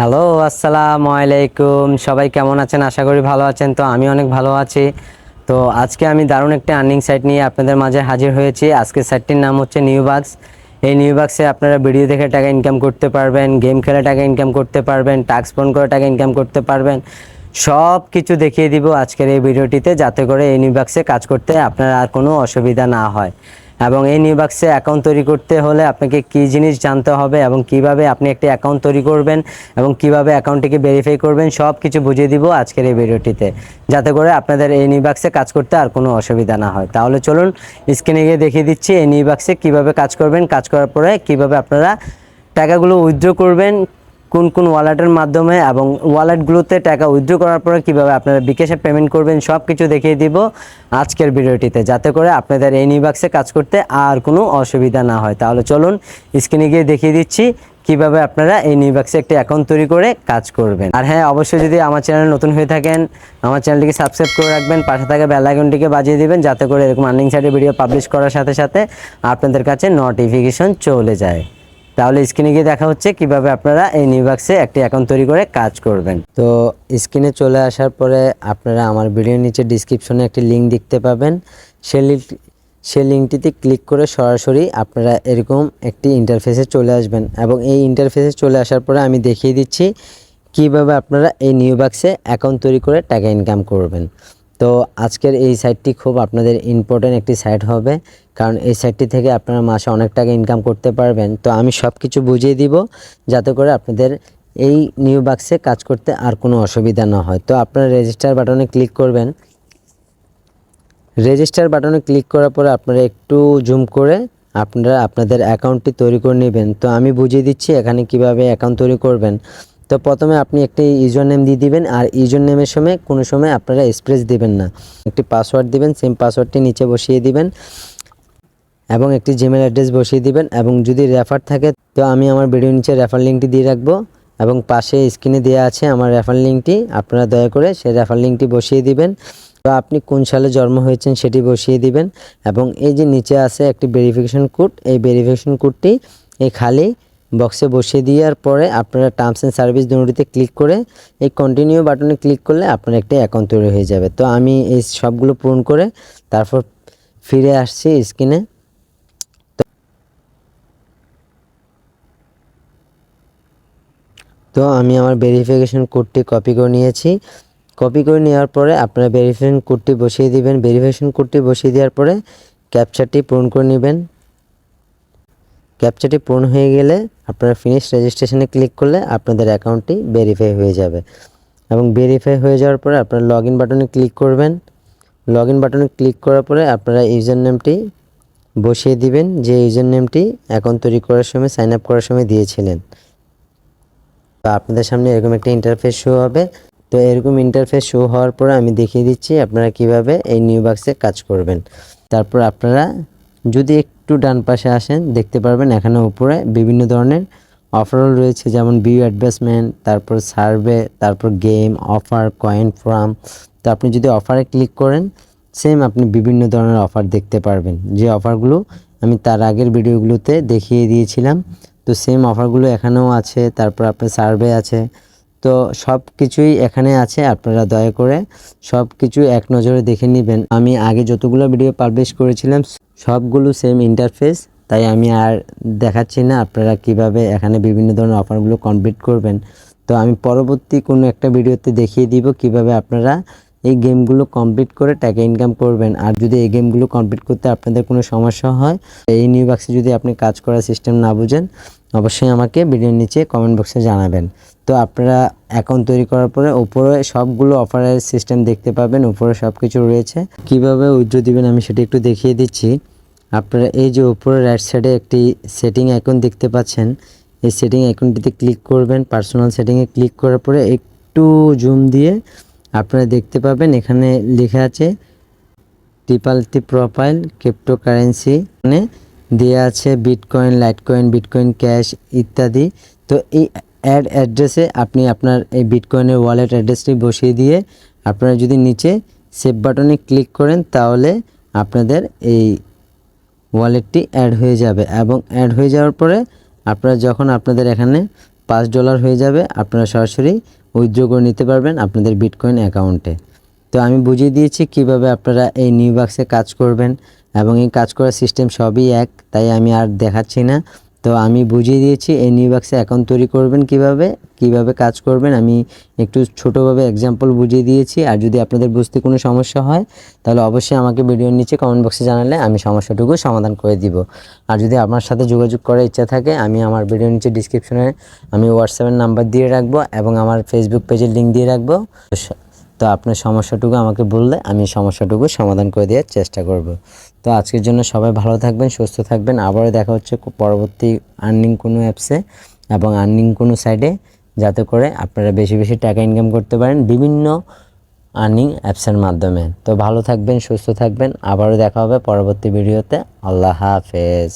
Hello, আসসালামু আলাইকুম। সবাই কেমন আছেন? আশা করি ভালো আছেন। তো আমি অনেক ভালো আছি। তো আজকে আমি দারুণ একটা আর্নিং সাইট নিয়ে আপনাদের মাঝে হাজির হয়েছি। আজকের সাইটটির নাম হচ্ছে নিউবাক্স। এই নিউবাক্সে আপনারা ভিডিও দেখে টাকা ইনকাম করতে পারবেন, গেম খেলে টাকা ইনকাম করতে পারবেন, টাস্ক পূরণ করে টাকা ইনকাম করতে পারবেন। সব কিছু দেখিয়ে দিব আজকের এই ভিডিওটিতে, যাতে করে এই নিউবাক্সে কাজ করতে আপনার আর কোনো অসুবিধা না হয়। এবং এই নিউবাক্সে অ্যাকাউন্ট তৈরি করতে হলে আপনাকে কী জিনিস জানতে হবে এবং কিভাবে আপনি একটি অ্যাকাউন্ট তৈরি করবেন এবং কিভাবে অ্যাকাউন্টটিকে ভেরিফাই করবেন, সব কিছু বুঝিয়ে দিব আজকের এই ভিডিওটিতে, যাতে করে আপনাদের এই নিউবাক্সে কাজ করতে আর কোনো অসুবিধা না হয়। তাহলে চলুন স্ক্রিনে গিয়ে দেখিয়ে দিচ্ছি এই নিউবাক্সে কীভাবে কাজ করবেন, কাজ করার পরে কীভাবে আপনারা টাকাগুলো উইথড্র করবেন, কোন কোন ওয়ালেটের মাধ্যমে, এবং ওয়ালেটগুলোতে টাকা উইথড্র করার পরে কীভাবে আপনারা বিকাশে পেমেন্ট করবেন, সব কিছু দেখিয়ে দিব আজকের ভিডিওটিতে, যাতে করে আপনাদের এই নিউবাক্সে কাজ করতে আর কোনো অসুবিধা না হয়। তাহলে চলুন স্ক্রিনে গিয়ে দেখিয়ে দিচ্ছি কিভাবে আপনারা এই নিউবাক্সে একটি অ্যাকাউন্ট তৈরি করে কাজ করবেন। আর হ্যাঁ, অবশ্যই যদি আমার চ্যানেল নতুন হয়ে থাকেন, আমার চ্যানেলটিকে সাবস্ক্রাইব করে রাখবেন, পাশে থাকা বেল আইকনটিকে বাজিয়ে দিবেন, যাতে করে এরকম আর্নিং সাইটের ভিডিও পাবলিশ করার সাথে সাথে আপনাদের কাছে নোটিফিকেশন চলে যায়। তাহলে স্ক্রিনে গিয়ে দেখা হচ্ছে কিভাবে আপনারা এই নিউবাক্সে একটি অ্যাকাউন্ট তৈরি করে কাজ করবেন। তো স্ক্রিনে চলে আসার পরে আপনারা আমার ভিডিওর নিচে ডিসক্রিপশনে একটি লিঙ্ক দেখতে পাবেন। সেই লিঙ্কটিতে ক্লিক করে সরাসরি আপনারা এরকম একটি ইন্টারফেসে চলে আসবেন, এবং এই ইন্টারফেসে চলে আসার পরে আমি দেখিয়ে দিচ্ছি কিভাবে আপনারা এই নিউবাক্সে অ্যাকাউন্ট তৈরি করে টাকা ইনকাম করবেন। তো আজকের এই সাইটটি খুব আপনাদের ইম্পর্টেন্ট একটি সাইট হবে, কারণ এই সাইটটি থেকে আপনারা মাসে অনেক টাকা ইনকাম করতে পারবেন। তো আমি সব কিছু বুঝিয়ে দিব, যাতে করে আপনাদের এই নিউবাক্সে কাজ করতে আর কোনো অসুবিধা না হয়। তো আপনারা রেজিস্টার বাটনে ক্লিক করবেন। রেজিস্টার বাটনে ক্লিক করার পরে আপনারা একটু জুম করে আপনারা আপনাদের অ্যাকাউন্টটি তৈরি করে নেবেন। তো আমি বুঝিয়ে দিচ্ছি এখানে কিভাবে অ্যাকাউন্ট তৈরি করবেন। তো প্রথমে আপনি একটি ইউজার নেম দিয়ে দিবেন, আর ইউজার নেমের সময় কোনো সময় আপনারা স্পেস দিবেন না, একটি পাসওয়ার্ড দিবেন, সেম পাসওয়ার্ডটি নিচে বসিয়ে দিবেন, এবং একটি জিমেল অ্যাড্রেস বসিয়ে দিবেন। এবং যদি রেফার থাকে, তো আমি আমার ভিডিও নিচে রেফার লিঙ্কটি দিয়ে রাখবো, এবং পাশে স্ক্রিনে দেওয়া আছে আমার রেফার লিঙ্কটি, আপনারা দয়া করে সেই রেফার লিঙ্কটি বসিয়ে দিবেন। তো আপনি কোন সালে জন্ম হয়েছেন সেটি বসিয়ে দিবেন, এবং এই যে নিচে আছে একটি ভেরিফিকেশন কোড, এই ভেরিফিকেশন কোডটি এই খালি বক্সে বসিয়ে দেওয়ার পরে আপনারা টার্মস অ্যান্ড সার্ভিস দুটিতে ক্লিক করে এই কন্টিনিউ বাটনে ক্লিক করলে আপনার একটা অ্যাকাউন্ট তৈরি হয়ে যাবে। তো আমি এই সবগুলো পূরণ করে তারপর ফিরে আসছি স্ক্রিনে। তো আমি আমার ভেরিফিকেশন কোডটি কপি করে নিয়েছি। কপি করে নেওয়ার পরে আপনারা ভেরিফিকেশন কোডটি বসিয়ে দিবেন। ভেরিফিকেশন কোডটি বসিয়ে দেওয়ার পরে ক্যাপচারটি পূরণ করে নেবেন। ক্যাপচারটি পূরণ হয়ে গেলে আপনারা ফিনিশ রেজিস্ট্রেশনে ক্লিক করলে আপনাদের অ্যাকাউন্টটি ভেরিফাই হয়ে যাবে, এবং ভেরিফাই হয়ে যাওয়ার পরে আপনারা লগ ইন বাটনে ক্লিক করবেন। লগ ইন বাটনে ক্লিক করার পরে আপনারা ইউজার নেমটি বসিয়ে দিবেন, যে ইউজার নেমটি অ্যাকাউন্ট তৈরি করার সময় সাইন আপ করার সময় দিয়েছিলেন। তো আপনাদের সামনে এরকম একটা ইন্টারফেস শো হবে। তো এরকম ইন্টারফেস শো হওয়ার পরে আমি দেখিয়ে দিচ্ছি আপনারা কিভাবে এই নিউবাক্সে কাজ করবেন। তারপর আপনারা যদি একটু ডান পাশে আসেন, দেখতে পারবেন এখানে উপরে বিভিন্ন ধরনের অফারও রয়েছে, যেমন ভিউ অ্যাডভার্টাইজমেন্ট, তারপর সার্ভে, তারপর গেম অফার, কয়েন ফার্ম। তো আপনি যদি অফারে ক্লিক করেন, সেম আপনি বিভিন্ন ধরনের অফার দেখতে পারবেন, যে অফারগুলো আমি তার আগের ভিডিওগুলোতে দেখিয়ে দিয়েছিলাম। তো সেম অফারগুলো এখানেও আছে, তারপর আপনার সার্ভে আছে। তো সব কিছুই এখানে আছে, আপনারা দয়া করে সব কিছু এক নজরে দেখে নেবেন। আমি আগে যতগুলো ভিডিও পাবলিশ করেছিলাম সবগুলো সেম ইন্টারফেস, তাই আমি আর দেখাচ্ছি না আপনারা কিভাবে এখানে বিভিন্ন ধরনের অফারগুলো কমপ্লিট করবেন। তো আমি পরবর্তী কোনো একটা ভিডিওতে দেখিয়ে দিব কিভাবে আপনারা এই গেমগুলো কমপ্লিট করে টাকা ইনকাম করবেন। আর যদি এই গেমগুলো কমপ্লিট করতে আপনাদের কোনো সমস্যা হয়, এই নিউবাক্সে যদি আপনি কাজ করার সিস্টেম না বুঝেন, অবশ্যই আমাকে ভিডিওর নিচে কমেন্ট বক্সে জানাবেন। তো আপনারা অ্যাকাউন্ট তৈরি করার পরে উপরে সবগুলো অফারের সিস্টেম দেখতে পাবেন, উপরে সব কিছু রয়েছে। কিভাবে উইথড্র দিবেন আমি সেটা একটু দেখিয়ে দিচ্ছি। আপনারা এই যে উপরে রাইট সাইডে একটি সেটিং আইকন দেখতে পাচ্ছেন, এই সেটিং আইকনটিতে ক্লিক করবেন। পার্সোনাল সেটিংয়ে ক্লিক করার পরে একটু জুম দিয়ে আপনারা দেখতে পাবেন এখানে লেখা আছে ট্রিপলটি প্রোফাইল ক্রিপ্টোকারেন্সি, মানে দেওয়া আছে বিটকয়েন, লাইটকয়েন, বিটকয়েন ক্যাশ ইত্যাদি। তো এই অ্যাড অ্যাড্রেসে আপনি আপনার এই বিটকয়েনের ওয়ালেট অ্যাড্রেসটি বসিয়ে দিয়ে আপনারা যদি নিচে সেভ বাটনে ক্লিক করেন, তাহলে আপনাদের এই ওয়ালেটটি অ্যাড হয়ে যাবে। এবং অ্যাড হয়ে যাওয়ার পরে আপনারা যখন আপনাদের এখানে $5 হয়ে যাবে, আপনারা সরাসরি উইথড্র করে নিতে পারবেন আপনাদের বিটকয়েন অ্যাকাউন্টে। তো আমি বুঝিয়ে দিয়েছি কিভাবে আপনারা এই নিউবাক্সে কাজ করবেন এবং এই কাজ করার সিস্টেম সবই এক, তাই আমি আর দেখাচ্ছি না। তো আমি বুঝিয়ে দিয়েছি এই নিউবাক্সে অ্যাকাউন্ট তৈরি করবেন কিভাবে কাজ করবেন, আমি একটু ছোটোভাবে এক্সাম্পল বুঝিয়ে দিয়েছি। আর যদি আপনাদের বুঝতে কোনো সমস্যা হয় তাহলে অবশ্যই আমাকে ভিডিওর নিচে কমেন্ট বক্সে জানালে আমি সমস্যাটুকু সমাধান করে দিব। আর যদি আমার সাথে যোগাযোগ করার ইচ্ছা থাকে আমি আমার ভিডিওর নিচে ডিসক্রিপশনে আমি হোয়াটসঅ্যাপের নাম্বার দিয়ে রাখবো এবং আমার ফেসবুক পেজের লিঙ্ক দিয়ে রাখবো। তো আপনার সমস্যাটুকু আমাকে বললে আমি সমস্যাটুকু সমাধান করে দেওয়ার চেষ্টা করব। তো আজকের জন্য সবাই ভালো থাকবেন, সুস্থ থাকবেন। আবারও দেখা হচ্ছে পরবর্তী আর্নিং কোনো অ্যাপসে এবং আর্নিং কোনো সাইটে, যাতে করে আপনারা বেশি বেশি টাকা ইনকাম করতে পারেন বিভিন্ন আর্নিং অ্যাপসের মাধ্যমে। তো ভালো থাকবেন, সুস্থ থাকবেন। আবারও দেখা হবে পরবর্তী ভিডিওতে। আল্লাহ হাফেজ।